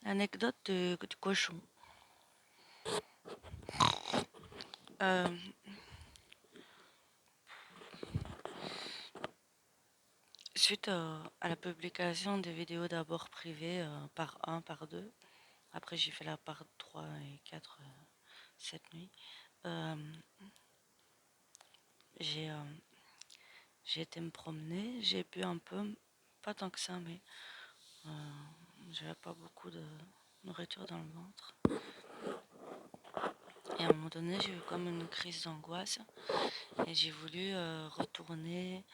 Anecdote du cochon. Euh, Suite à la publication des vidéos d'abord privées par un, par deux, après j'ai fait la part 3 et 4 cette nuit, euh, j'ai euh, j'ai été me promener, j'ai bu un peu, pas tant que ça, mais euh, j'avais pas beaucoup de nourriture dans le ventre. Et à un moment donné, j'ai eu comme une crise d'angoisse et j'ai voulu retourner.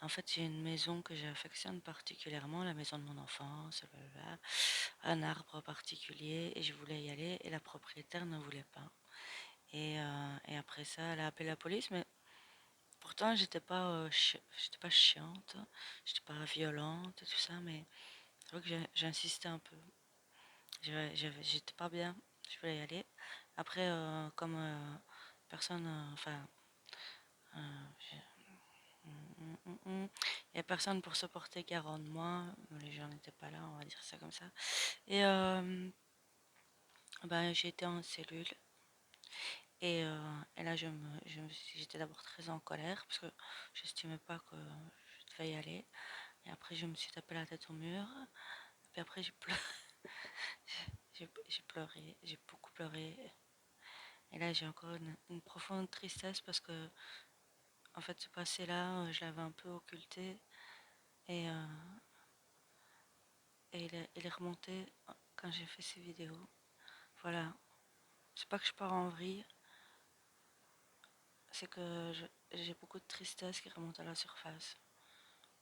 En fait, j'ai une maison que j'affectionne particulièrement, la maison de mon enfance, blablabla, un arbre particulier, et je voulais y aller, et la propriétaire ne voulait pas. Et après ça, elle a appelé la police, mais pourtant, j'étais pas chiante, j'étais pas violente et tout ça, mais c'est vrai que j'insistais un peu. J'étais pas bien, je voulais y aller. Après, comme personne, enfin, euh, il n'y a personne pour se porter garant de moi. Les gens n'étaient pas là, on va dire ça comme ça. Et ben, j'ai été en cellule. Et là, j'étais d'abord très en colère parce que j'estimais pas que je devais y aller. Et après, je me suis tapé la tête au mur. Et puis après, j'ai pleuré. J'ai pleuré. J'ai beaucoup pleuré. Et là, j'ai encore une profonde tristesse parce que, en fait, ce passé-là, je l'avais un peu occulté. Et, euh, et il est remonté quand j'ai fait ces vidéos. Voilà. C'est pas que je pars en vrille, c'est que j'ai beaucoup de tristesse qui remonte à la surface.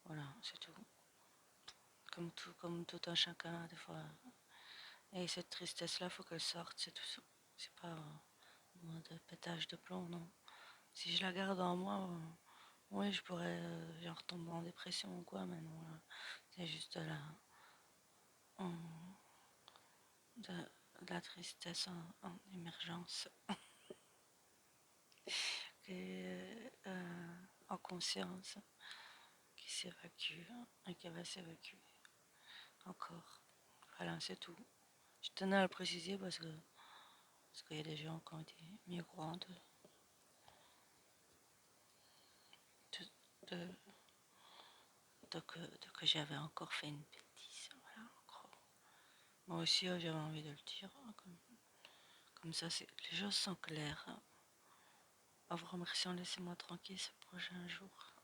Voilà, c'est tout. Comme tout un chacun, des fois. Et cette tristesse-là, faut qu'elle sorte, c'est tout. C'est pas de pétage de plomb, non. Si je la garde en moi, oui, je pourrais genre tomber en dépression ou quoi, mais non, là, c'est juste en- de, de la tristesse en émergence. Et, en conscience qui s'évacue et qui va s'évacuer encore. Voilà, c'est tout. Je tenais à le préciser parce qu'il y a des gens qui ont été mis au courant de, de, de que j'avais encore fait une bêtise. Voilà, en gros. Moi aussi, j'avais envie de le dire. Comme ça, les choses sont claires. À vous remerciant, laissez-moi tranquille ce prochain jour.